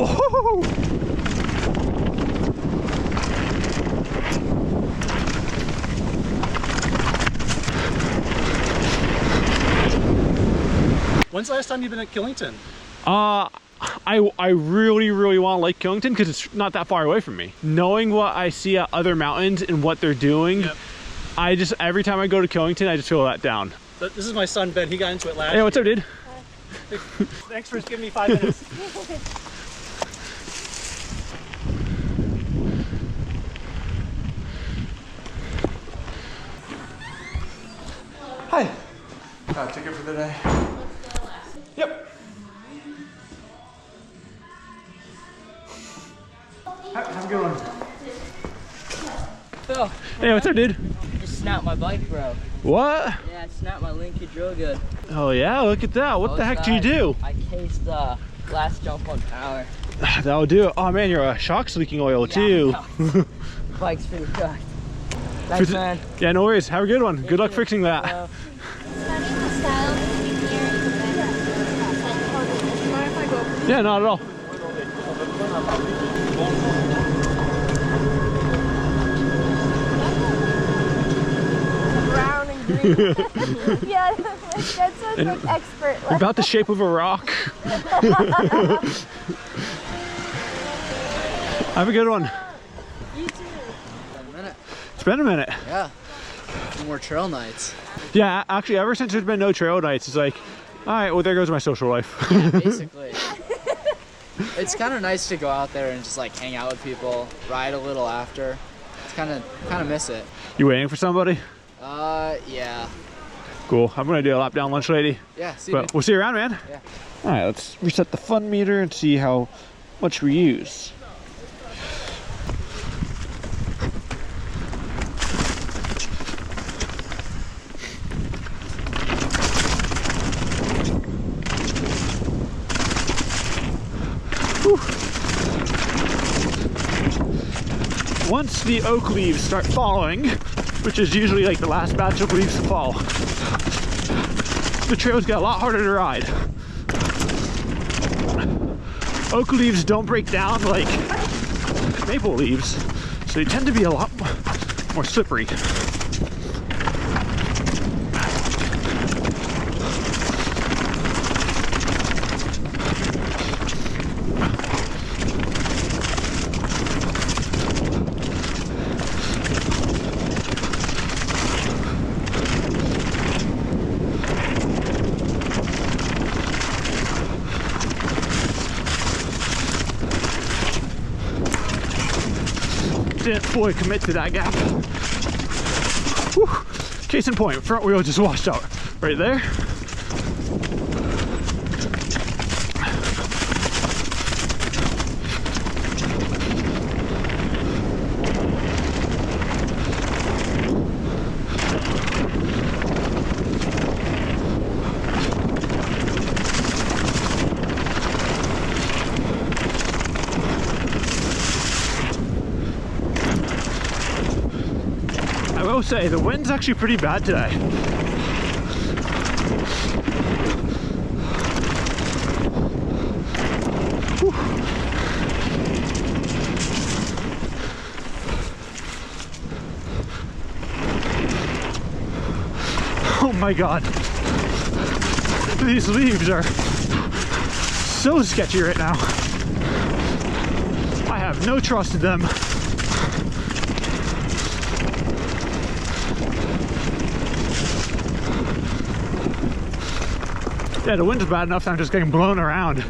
Oh! When's the last time you've been at Killington? I really want to like Killington because it's not that far away from me. Knowing what I see at other mountains and what they're doing, yep. I just, every time I go to Killington, I just feel let down. This is my son, Ben. He got into it last year. Hey, what's up, dude? Hi. Thanks for giving me 5 minutes. Hi. Ticket for the day. Yep. Have a good one. Phil. Hey, what's up, dude? Just snapped my bike, bro. What? Yeah, I snapped my linkage real good. Oh yeah, look at that. What the heck do you do? I cased the last jump on power. That'll do it. Oh man, your shock's leaking oil too. No. Bike's pretty cooked. Thanks, man. Yeah, no worries. Have a good one. Good luck fixing that. Yeah, not at all. Brown and green. Yeah, that's like expert. About the shape of a rock. Have a good one. You too. It's been a minute. Yeah. No more trail nights. Yeah, actually, ever since there's been no trail nights, it's like, all right, well, there goes my social life. Yeah, basically. It's kind of nice to go out there and just like hang out with people, ride a little after. It's kind of miss it. You waiting for somebody? Yeah. Cool. I'm gonna do a lap down lunch lady. Yeah, see you. But we'll see you around, man. Yeah. All right, let's reset the fun meter and see how much we use. Once the oak leaves start falling, which is usually like the last batch of leaves to fall, the trails get a lot harder to ride. Oak leaves don't break down like maple leaves, so they tend to be a lot more slippery. Didn't fully commit to that gap. Whew. Case in point, front wheel just washed out right there. I will say the wind's actually pretty bad today. Whew. Oh my god. These leaves are so sketchy right now. I have no trust in them. Yeah, the wind's bad enough that I'm just getting blown around.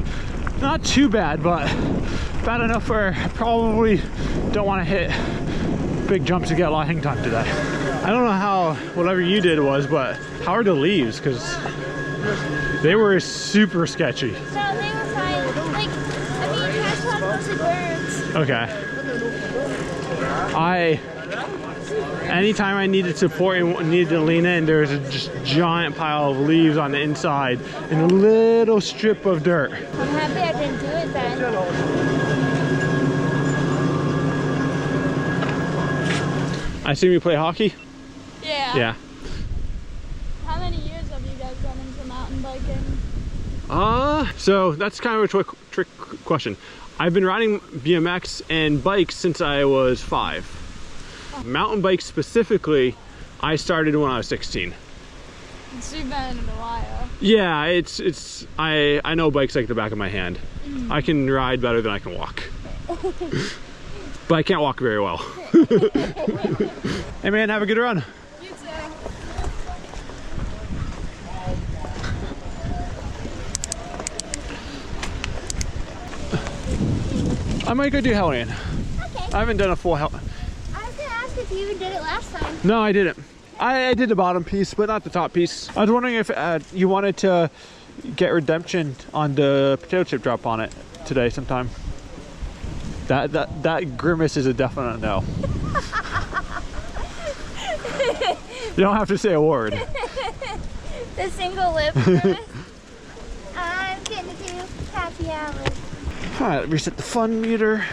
Not too bad, but bad enough where I probably don't want to hit big jumps to get a lot of hang time today. I don't know how whatever you did was, but how are the leaves? Because they were super sketchy. So they were fine. Like, I mean, you guys have mostly birds. Okay. Anytime I needed support and needed to lean in, there was a just giant pile of leaves on the inside and a little strip of dirt. I'm happy I didn't do it then. I assume you play hockey? Yeah. Yeah. How many years have you guys gone into mountain biking? So that's kind of a trick question. I've been riding BMX and bikes since I was 5. Mountain bikes specifically, I started when I was 16. So you've been in a while. Yeah, I know bikes like the back of my hand. I can ride better than I can walk. But I can't walk very well. Hey man, have a good run. You too. I might go do Hellion. Okay. I haven't done a full Hellion. I was gonna ask if you even did it last time. No, I didn't. I did the bottom piece, but not the top piece. I was wondering if you wanted to get redemption on the potato chip drop on it today sometime. That grimace is a definite no. You don't have to say a word. The single lip grimace. I'm getting to happy hour. All right, reset the fun meter.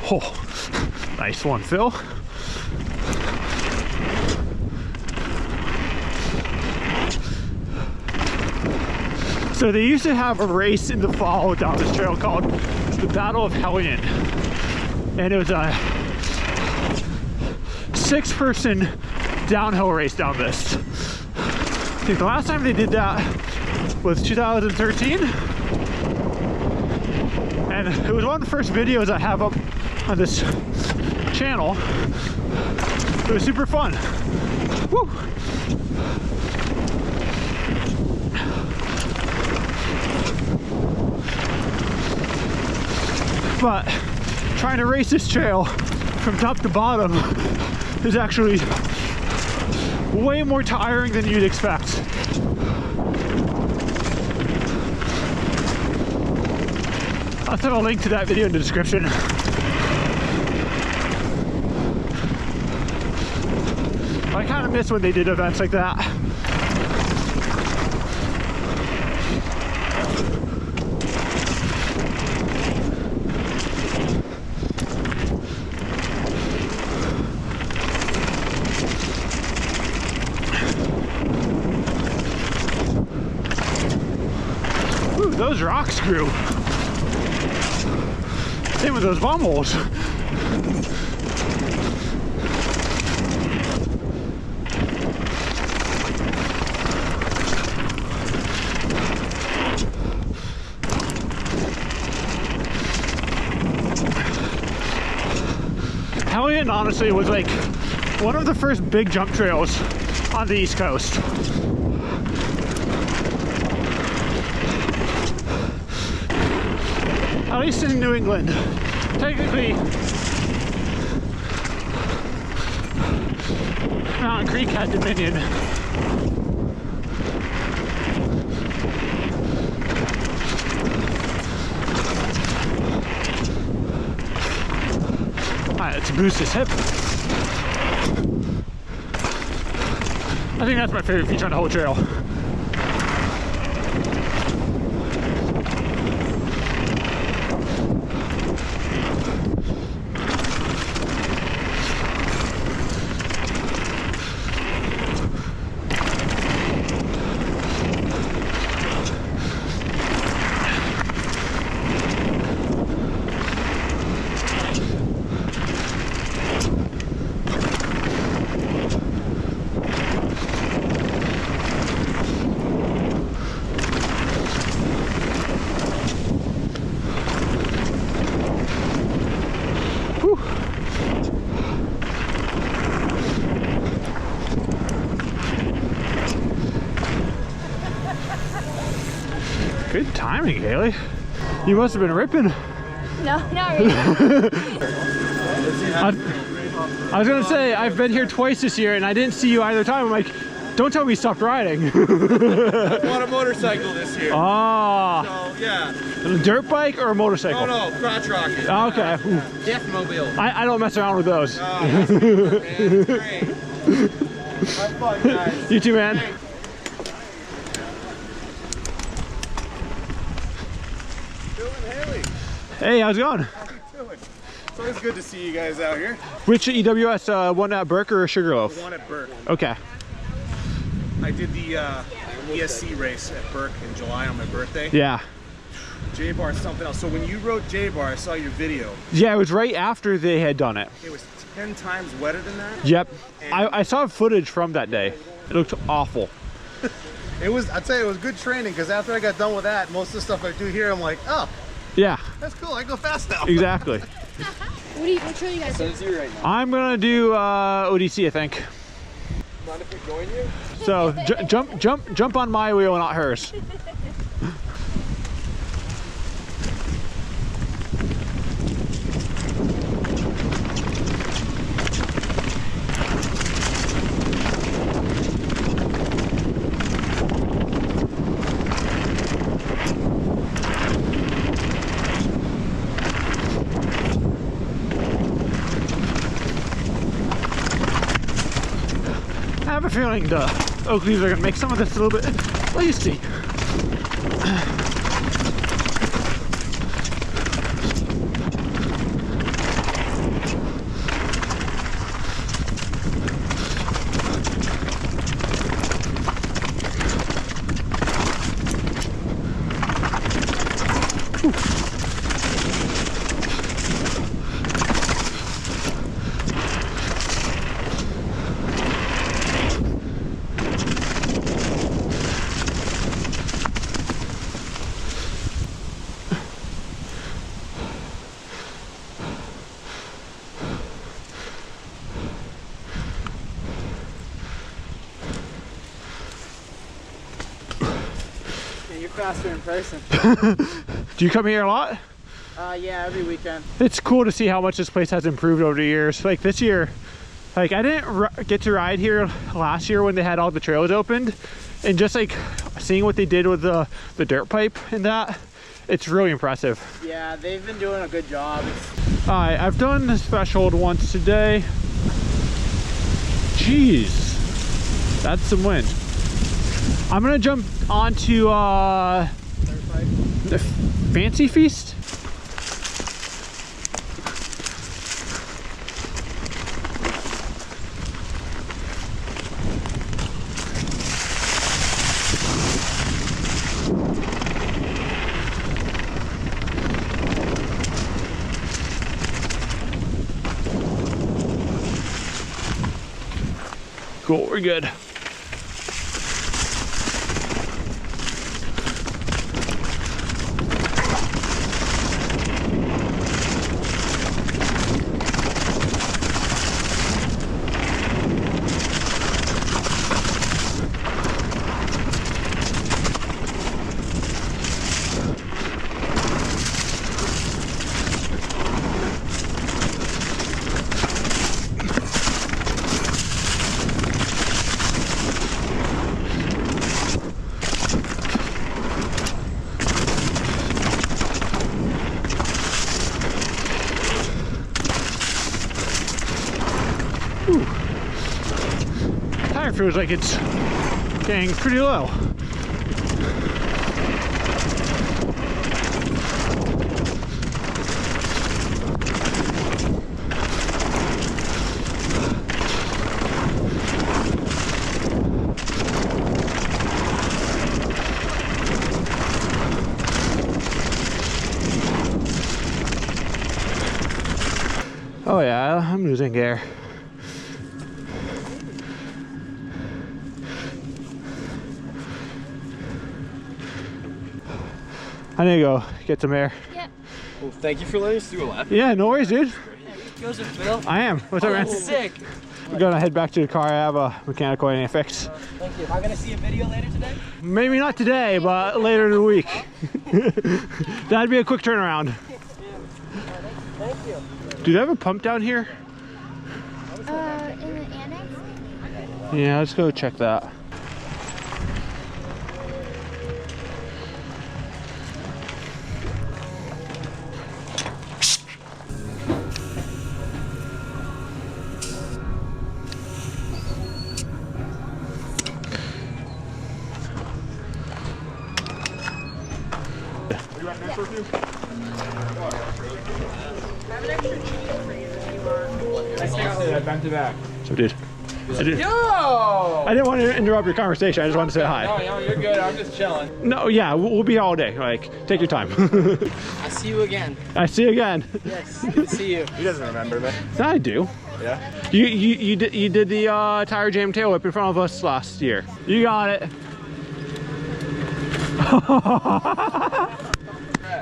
Oh, nice one, Phil. So they used to have a race in the fall down this trail called the Battle of Hellion. And it was a 6-person downhill race down this. I think the last time they did that was 2013. And it was one of the first videos I have up on this channel. It was super fun. Woo! But trying to race this trail from top to bottom is actually way more tiring than you'd expect. I'll put a link to that video in the description. I kind of miss when they did events like that. Ooh, those rocks grew. Same with those bomb holes. Hellion honestly was like one of the first big jump trails on the East Coast. At least in New England. Technically, Mountain Creek had Dominion. Alright, let's boost this hip. I think that's my favorite feature on the whole trail. Good timing, Haley. You must have been ripping. No, not really. I was gonna say, I've been here twice this year and I didn't see you either time. I'm like, Don't tell me you stopped riding. I bought a motorcycle this year. Ah. So yeah. A dirt bike or a motorcycle? No, crotch rocket. Oh, okay. Ooh. Deathmobile. I don't mess around with those. Oh, that's good, man. It's great. Have fun, guys. You too, man. Bill and Haley, Hey, how's it going? how you doing? It's always good to see you guys out here. Which EWS, one at Burke or Sugarloaf? One at Burke. Okay. I did the ESC race at Burke in July on my birthday. Yeah. J-Bar is something else. So when you rode J-Bar, I saw your video. Yeah, it was right after they had done it. It was 10 times wetter than that. Yep. I saw footage from that day. It looked awful. It was, I'd say it was good training because after I got done with that, most of the stuff I do here, I'm like, oh, Yeah, that's cool. I go fast now. exactly. What trail you guys do? I'm gonna do ODC, I think. Mind if we join you? So jump on my wheel, not hers. I have a feeling the oak leaves are gonna make some of this a little bit lacy. You're faster in person. Do you come here a lot? Yeah, every weekend. It's cool to see how much this place has improved over the years. Like this year, like I didn't get to ride here last year when they had all the trails opened, and just like seeing what they did with the dirt pipe and that, it's really impressive. Yeah, they've been doing a good job. All right, I've done this threshold once today. Jeez, that's some wind. I'm gonna jump onto the Fancy Feast. Cool, we're good. Tire feels like it's getting pretty low. Oh yeah, I'm losing air. I need to go get some air. Yep. Well, thank you for letting us do a lap. Yeah, no worries, dude. Joseph, Phil. I am. What's up, man? That's sick. We're gonna head back to the car. I have a mechanical I need to fix. Thank you. Am I gonna see a video later today? Maybe not today, but later in the week. That'd be a quick turnaround. Thank you. Do they have a pump down here? In the annex? Yeah, let's go check that. I bent it back. So, dude. Yo! I didn't want to interrupt your conversation. I just wanted to say hi. No, you're good. I'm just chilling. No, yeah, we'll be here all day. Like, take your time. I see you again. I see you again. Yes, good to see you. He doesn't remember me. I do. Yeah. You did the tire jam tail whip in front of us last year. You got it.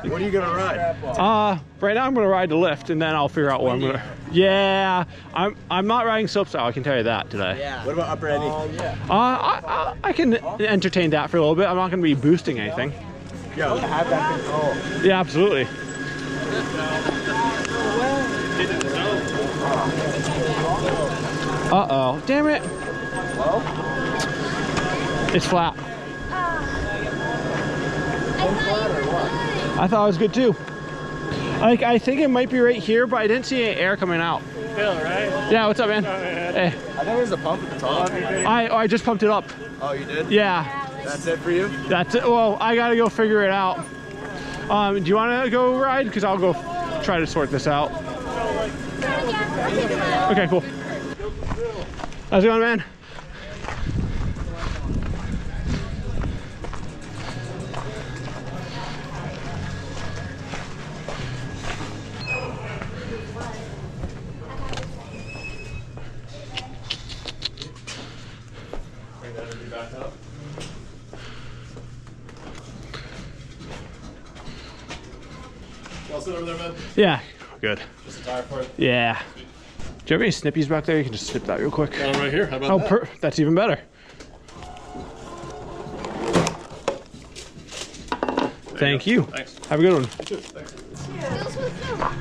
What are you gonna ride? Right now I'm gonna ride the lift, and then I'll figure out what I'm gonna. Yeah, I'm not riding slopestyle. I can tell you that today. Yeah. What about upper eddy? I can entertain that for a little bit. I'm not gonna be boosting anything. Yo, have that control. Yeah, absolutely. Uh-oh, damn it. Hello? It's flat. I thought it was good too. Like, I think it might be right here, but I didn't see any air coming out. Phil, right? Yeah, what's up, man? Hey. I think there's a pump at the top. I just pumped it up. Oh, you did? Yeah, That's it for you? that's it. Well, I gotta go figure it out. Do you wanna go ride? Because I'll go try to sort this out. Okay, cool. How's it going, man? All set over there, man? Yeah, good. Just a tire for it. Yeah. Do you have any snippies back there? You can just snip that real quick. Got them right here. How about Oh, that? that's even better. Thank you. Thanks. Have a good one.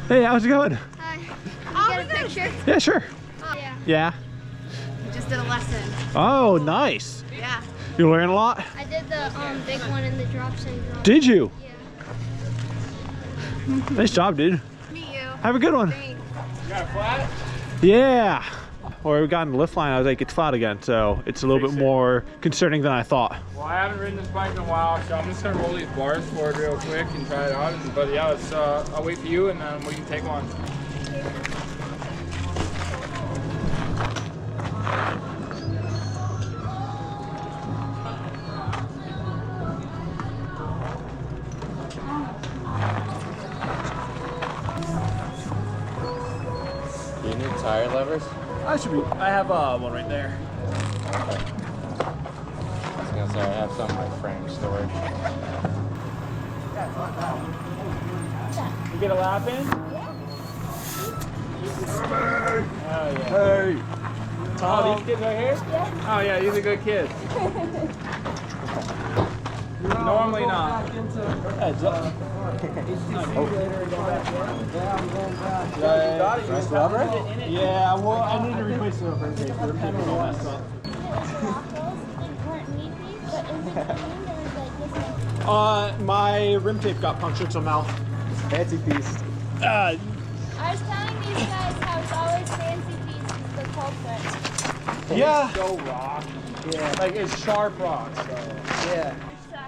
Hey, how's it going? Hi. Can you get a picture? Yeah, sure. Oh, yeah. Yeah. Just did a lesson. Oh, nice. Yeah. You learn a lot? I did the big one in the drop syndrome. Did you? Yeah. Nice job, dude. Meet you. Have a good one. Thanks. Yeah. Or we got in the lift line, I was like, it's flat again, so it's a little bit more concerning than I thought. Well, I haven't ridden this bike in a while, so I'm just gonna roll these bars for it real quick and try it out. But yeah, let's, I'll wait for you and then we can take one. Do you need tire levers? I have one right there. I was gonna say, I have some in my frame storage. You get a lap in? Oh, yeah. Hey! Oh, these kids right here? Yeah. Oh, yeah, these are good kids. Normally not. Heads up. Nice rubber? Yeah, well, I need to replace the rubber tape. The pen was all messed up. My rim tape got punctured somehow. Fancy piece. I was telling these guys how it's always fancy pieces, the culprit. Yeah. So rock. Yeah. Like it's sharp rock, so. Yeah.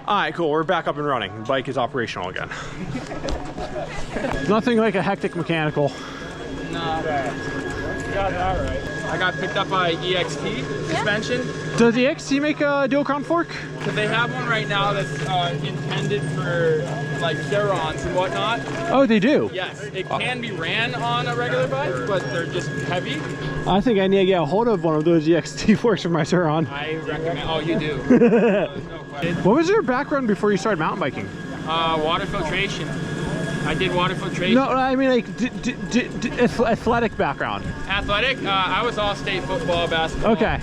All right, cool. We're back up and running. The bike is operational again. Nothing like a hectic mechanical. Not bad. You got that right. I got picked up by EXT suspension. Does the XT make a dual crown fork? So they have one right now that's intended for like Chevron's and whatnot. Oh, they do? Yes, it can be ran on a regular bike, but they're just heavy. I think I need to get a hold of one of those EXT forks for my Turon. I recommend. Oh, you do. No question. What was your background before you started mountain biking? Water filtration. I did water filtration. No, I mean like athletic background. Athletic. I was all state football, basketball, Okay.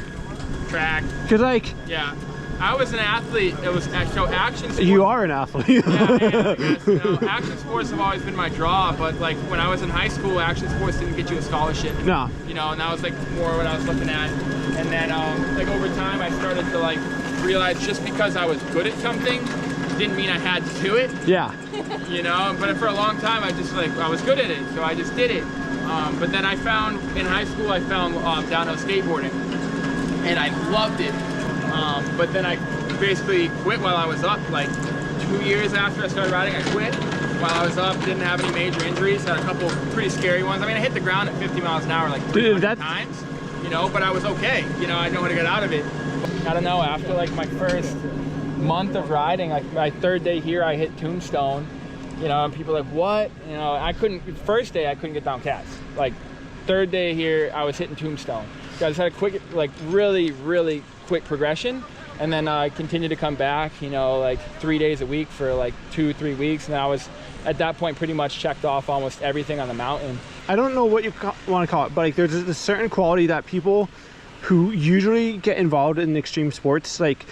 track. Cause like Yeah, I was an athlete. It was so action sports. you are an athlete. Yeah, I guess, you know, action sports have always been my draw, but like when I was in high school, action sports didn't get you a scholarship. No. You know, and that was like more what I was looking at. And then like over time, I started to like realize just because I was good at something didn't mean I had to do it. Yeah. You know, but for a long time, I was good at it, so I just did it. But then I found in high school, I found downhill skateboarding, and I loved it. But then I basically quit while I was up. Like 2 years after I started riding, I quit. while I was up. Didn't have any major injuries. Had a couple pretty scary ones. I mean, I hit the ground at 50 miles an hour like 300 times, you know, but I was okay. You know, I know how to get out of it. I don't know, after like my first month of riding, like my 3rd day here, I hit Tombstone, you know, and people are like, what? You know, first day I couldn't get down cats. Like 3rd day here, I was hitting Tombstone. So I just had a quick, like really quick progression. And then I continued to come back, you know, like 3 days a week for like 2-3 weeks. And I was, at that point, pretty much checked off almost everything on the mountain. I don't know what you want to call it, but like there's a certain quality that people who usually get involved in extreme sports, like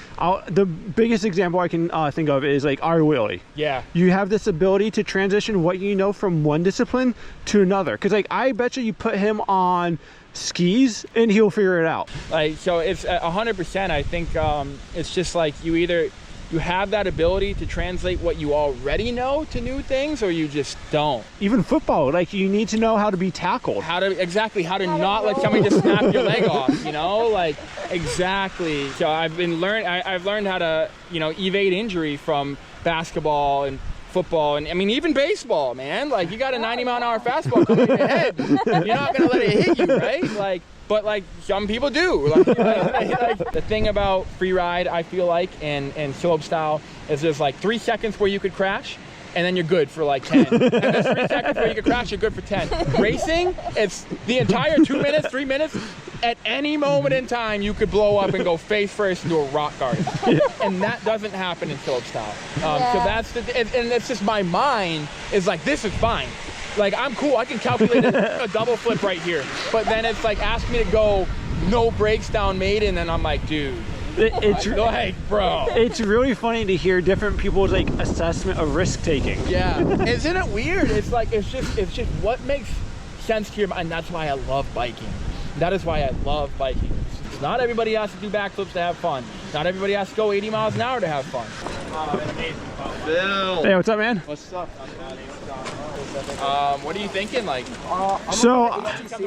the biggest example I can think of is like Ari Willie. Yeah. You have this ability to transition what you know from one discipline to another. Because like I bet you put him on skis and he'll figure it out. Like, so it's 100%. I think it's just like you have that ability to translate what you already know to new things, or you just don't. Even football, like you need to know how to be tackled. How to not let somebody just snap your leg off, you know? Like, exactly. So I've learned how to, you know, evade injury from basketball and football, and I mean even baseball, man. Like, you got a 90-mile-an-hour fastball coming in your head, you're not gonna let it hit you, right? Like, but like some people do. Like, the thing about free ride, I feel like, and slope style is there's like 3 seconds where you could crash, and then you're good for like 10. And there's 3 seconds where you could crash, you're good for 10. Racing, it's the entire 2 minutes, 3 minutes. At any moment in time, you could blow up and go face first into a rock garden. And that doesn't happen in slope style. So that's and it's just my mind is like, this is fine. Like, I'm cool, I can calculate a double flip right here. But then it's like, ask me to go no brakes down Maiden, and I'm like, dude. It's like, bro. It's really funny to hear different people's like assessment of risk taking. Yeah, isn't it weird? It's like, it's just what makes sense to your mind, and that's why I love biking. That is why I love biking. Not everybody has to do backflips to have fun. Not everybody has to go 80 miles an hour to have fun. Bill. Hey, what's up, man? What's up? What are you thinking? Like, So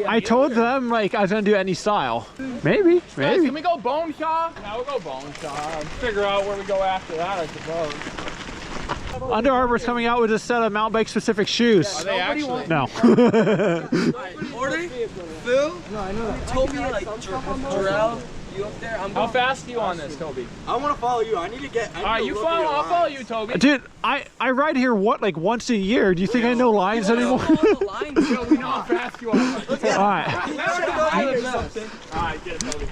I told them like I was gonna do any style. Maybe. guys, can we go bone saw? Yeah, we'll go bone saw. Figure out where we go after that, I suppose. Under Armour's coming out with a set of mountain bike specific shoes. Are they actually? No. Order? Phil? No, I know that. Toby, like, Jarrell, you up there? How fast are you on this, Toby? I want to follow you. I need to get. Alright, you follow. I'll follow you, Toby. Dude, I ride here like once a year. Do you think I know lines anymore? Yo, we know how fast you are. All right. Alright, get it, Toby.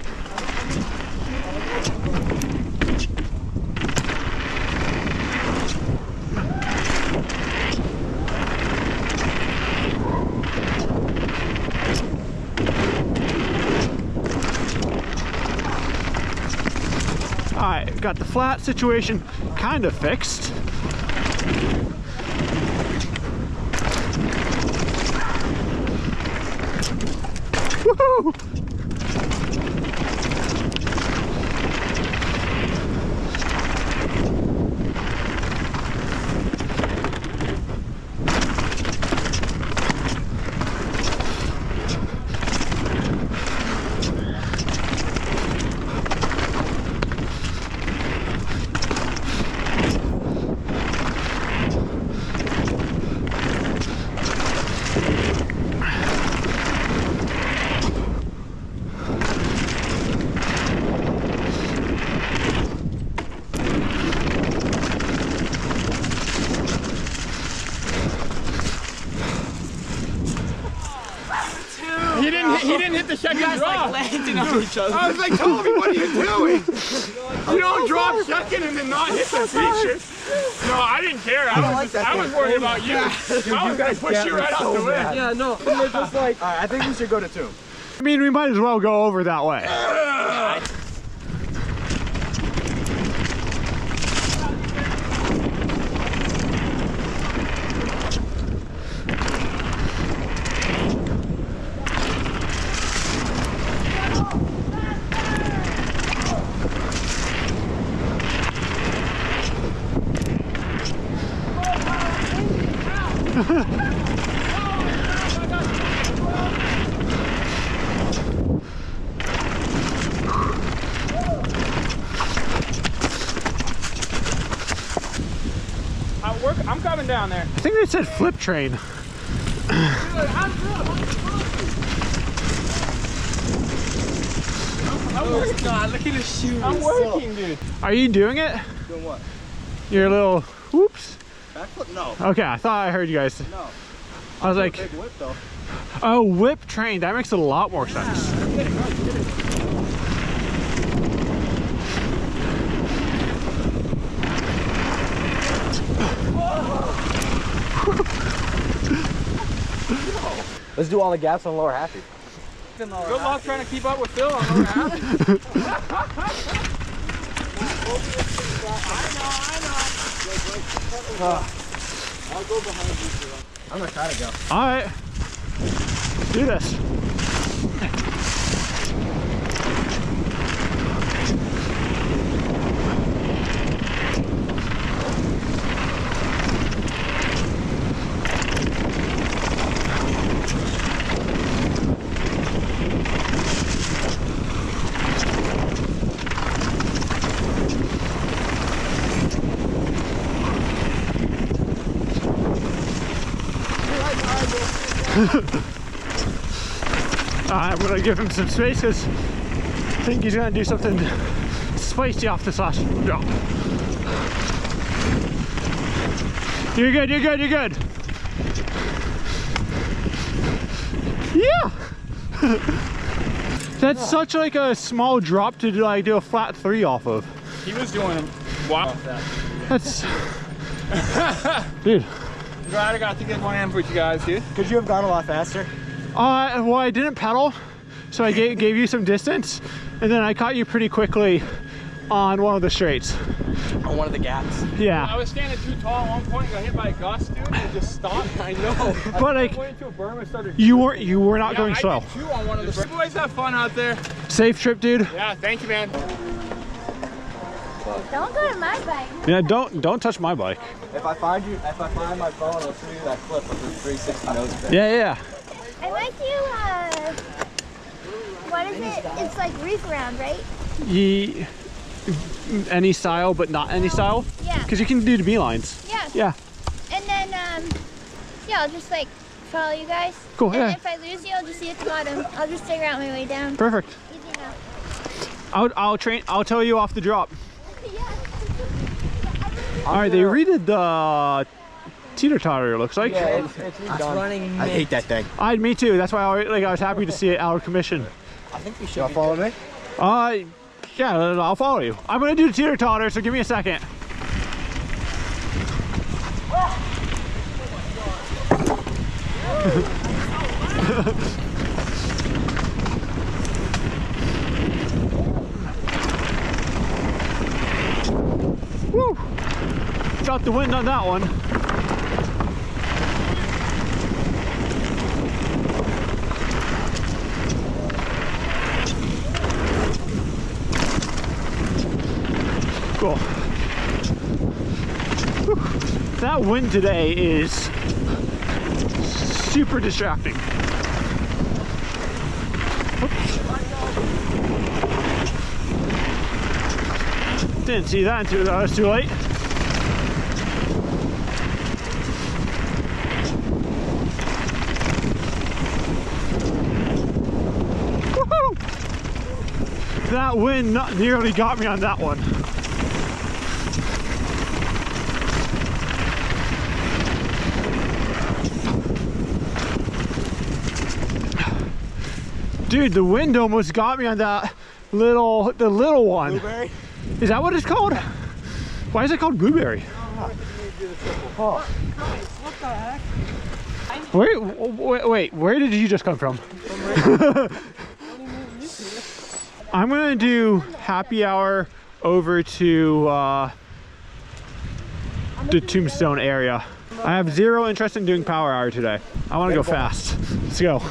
Alright, got the flat situation kind of fixed. Woohoo! He didn't hit the second drop. landing on each other. I was like, Toby, what are you doing? You don't drop second and then not hit the feature. No, I didn't care. I was worried about you. I was gonna push you right off the way. Yeah, no. We're just like, all right, I think we should go to 2. I mean, we might as well go over that way. I'm coming down there. I think they said flip train. God, look at his shoes. I'm working, dude. Are you doing it? Doing what? Your little whoops. Backflip? No. Okay, I thought I heard you guys. No. I was like, Big whip though. oh, whip train. That makes a lot more sense. Let's do all the gaps on lower happy. Good luck trying to keep up with Phil on lower happy. I'll go behind you, Phil. I'm gonna try to go. All right, do this. I'm gonna give him some space because I think he's gonna do something spicy off this last drop. You're good, you're good, you're good. Yeah! That's such like a small drop to like do a flat 3 off of. He was doing wow. That's dude. Glad I got to get one hand with you guys, dude. Could you have gone a lot faster? Well, I didn't pedal, so I gave you some distance, and then I caught you pretty quickly on one of the straights. On one of the gaps. I Yeah, was standing too tall at one point, got hit by a gust, dude, and just stopped. I know. but like went into a berm and started. you were not going I slow. did too on one of the berms. Boys, have fun out there. Safe trip, dude. Yeah, thank you, man. Don't go to my bike. Yeah, don't touch my bike. If I find my phone, I'll show you that clip of the 360 nose pin. Yeah. I like you, what is it? It's like reef around, right? Any style, but not any style. Yeah. Because you can do the beelines. Yeah. Yeah. And then, yeah, I'll just like follow you guys. Cool, And yeah. if I lose you, I'll just see at the bottom. I'll just figure out my way down. Perfect. Easy enough. I'll tell you off the drop. Yeah. All right, they redid the teeter-totter, it looks like. Yeah, it's redone. I hate that thing. Me too. That's why I was happy to see it out of commission. I think we should follow me. Yeah, I'll follow you. I'm gonna do the teeter-totter, so give me a second. Woo! Felt the wind on that one. Cool. Whew. That wind today is super distracting. Oops. Didn't see that until that was too late. Woohoo! That wind nearly got me on that one. Dude, the wind almost got me on that the little one. Blueberry? Is that what it's called? Why is it called blueberry? Oh. What the heck? Wait, where did you just come from? I'm gonna do happy hour over to the Tombstone area. I have zero interest in doing power hour today. I wanna go fast. Let's go.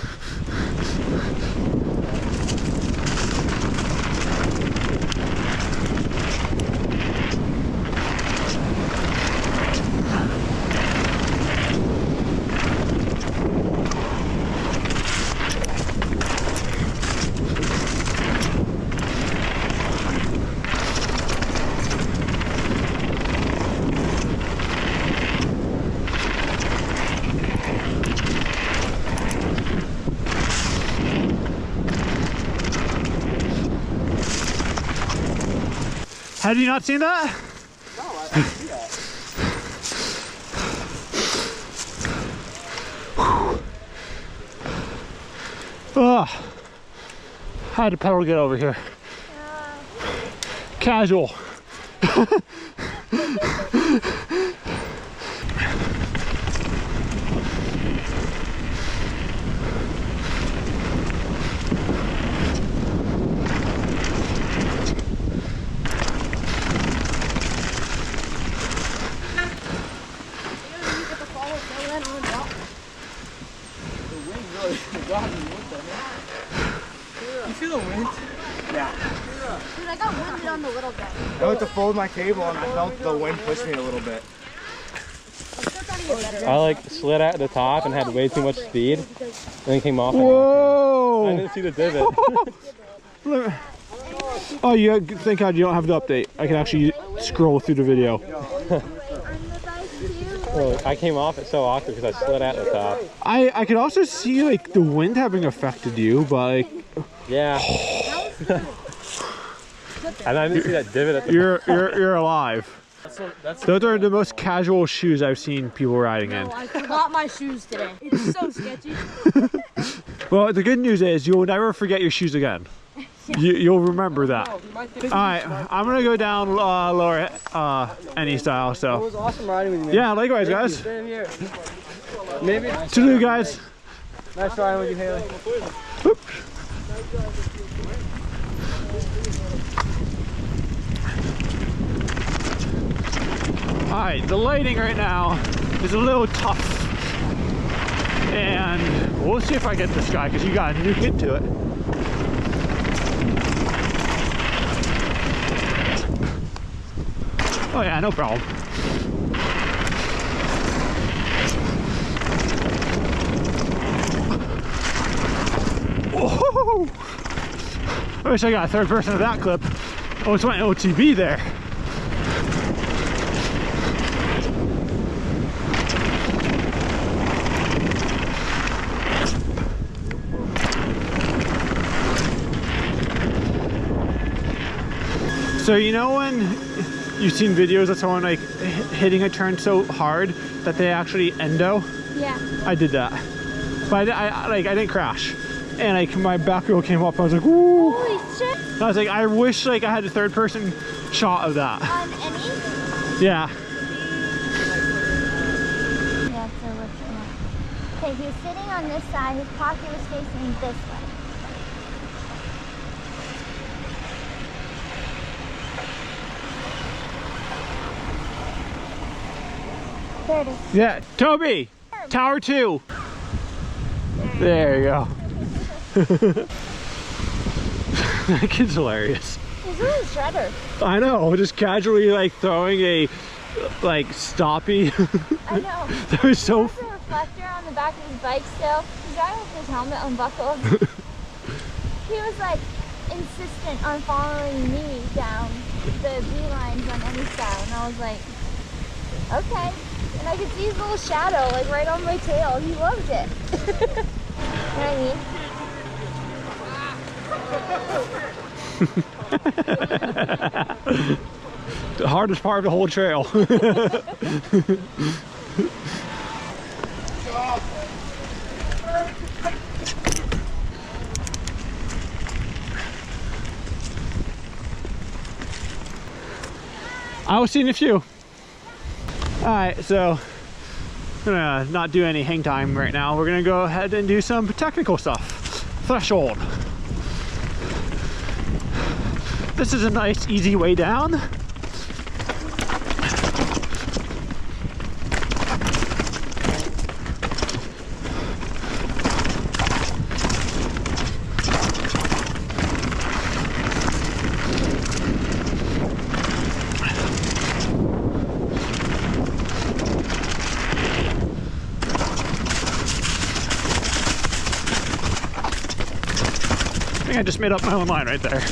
Had you not seen that? No, I didn't see that. Oh, I had to pedal to get over here. Casual. You feel the wind? Dude, I got winded on the little guy. I went to fold my cable and I felt the wind push me a little bit. I like slid out at the top and had way too much speed, and then came off. Whoa! I didn't see the divot. Oh, you thank God you don't have the update. I can actually scroll through the video. Oh, I came off it so awkward because I slid out at the top. I could also see like the wind having affected you, but like Yeah. And I didn't see that divot at the you're alive. Those are the most casual shoes I've seen people riding in. I forgot my shoes today. It's so sketcy. Well, the good news is you'll never forget your shoes again. You'll remember that. All right, I'm gonna go down lower any style. It So was awesome riding with you, man. yeah, likewise, guys. Same here. Maybe. To you guys. Nice riding with you, Haley. Whoop. All right, the lighting right now is a little tough, and we'll see if I get this guy because you got a new hit to it. Oh yeah, no problem. Whoa! I wish I got a third person of that clip. Almost went OTB there. So you know when you've seen videos of someone like hitting a turn so hard that they actually endo? Yeah. I did that, but I didn't crash, and like my back wheel came up. I was like, "Woo!" Holy shit. I was like, I wish like I had a third person shot of that. On any? Yeah. Yeah, so listen up. Okay, he was sitting on this side. His pocket was facing this way. There it is. Yeah, Toby, Tower 2. There you go. That kid's hilarious. He's really a shredder. I know, just casually like throwing a like stoppie. I know. That was so. There's a reflector on the back of his bike still. He's driving with his helmet unbuckled. He was like insistent on following me down the B lines on any style, and I was like, okay. And I could see his little shadow like right on my tail. He loved it. You know what I mean? The hardest part of the whole trail. I was seeing a few. Alright, so I'm gonna not do any hang time right now. We're gonna go ahead and do some technical stuff. Threshold. This is a nice easy way down. I think I just made up my own line right there.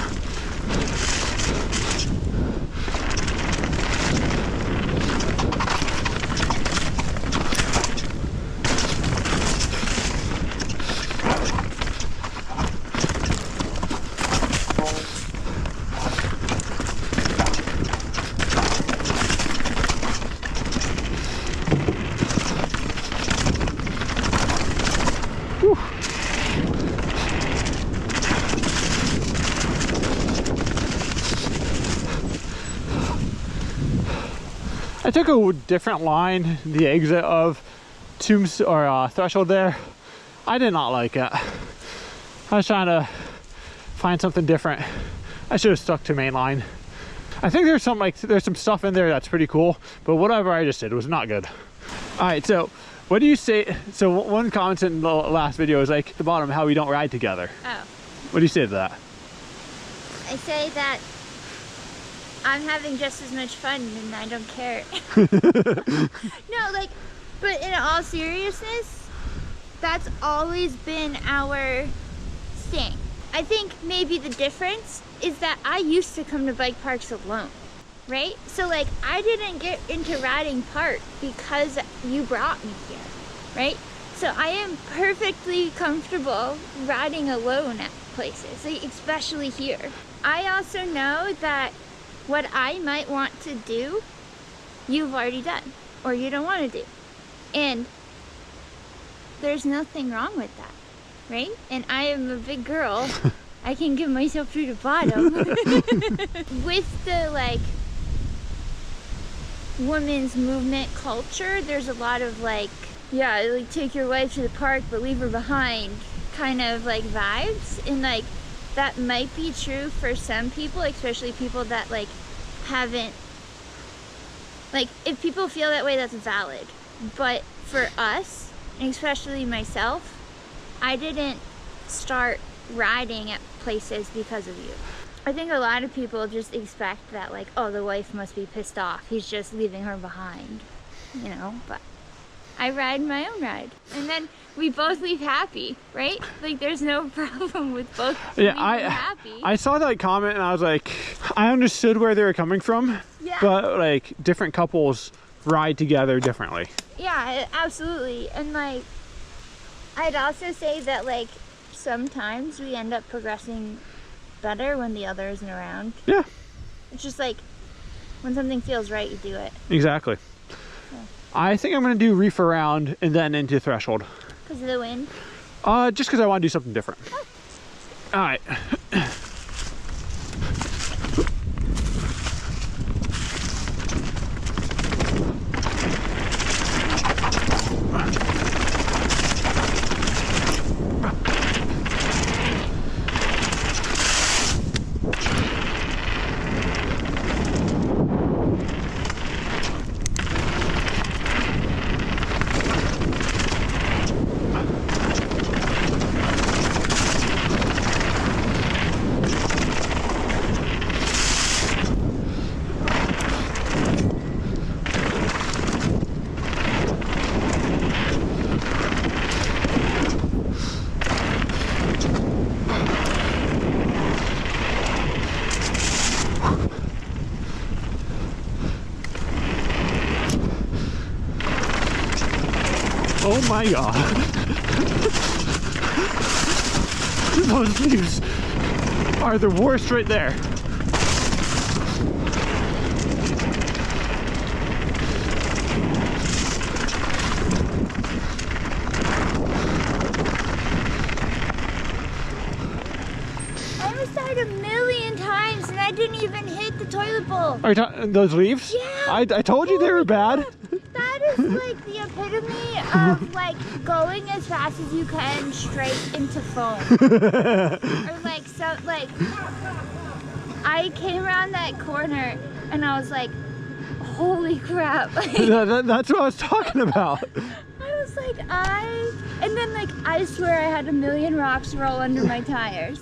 I took a different line, the exit of Tombs or Threshold there. I did not like it. I was trying to find something different. I should have stuck to main line. I think there's some stuff in there that's pretty cool, but whatever I just did was not good. All right, so what do you say? So one comment in the last video was like at the bottom how we don't ride together. Oh. What do you say to that? I say that I'm having just as much fun and I don't care. No, like, but in all seriousness, that's always been our thing. I think maybe the difference is that I used to come to bike parks alone, right? So like, I didn't get into riding park because you brought me here, right? So I am perfectly comfortable riding alone at places, like especially here. I also know that what I might want to do, you've already done, or you don't want to do. And there's nothing wrong with that, right? And I am a big girl. I can get myself through the bottom. With the like women's movement culture, there's a lot of like, yeah, like take your wife to the park but leave her behind kind of like vibes. And like that might be true for some people, especially people that like haven't, like if people feel that way, that's valid. But for us, and especially myself, I didn't start riding at places because of you. I think a lot of people just expect that like, oh, the wife must be pissed off, he's just leaving her behind, you know, but I ride my own ride. And then we both leave happy, right? Like there's no problem with both leaving happy. I saw that comment and I was like, I understood where they were coming from, yeah. But like different couples ride together differently. Yeah, absolutely. And like, I'd also say that like, sometimes we end up progressing better when the other isn't around. Yeah. It's just like, when something feels right, you do it. Exactly. Yeah. I think I'm gonna do reef around and then into Threshold. Because of the wind? Just because I want to do something different. Oh. All right. Oh my god. Those leaves are the worst right there. I almost died a million times and I didn't even hit the toilet bowl. Are you talking those leaves? Yeah. I told you they were bad. That is like the epitome of like going as fast as you can straight into foam. Or like, so like, I came around that corner and I was like, holy crap. That's what I was talking about. I was like, and then like, I swear I had a million rocks roll under my tires.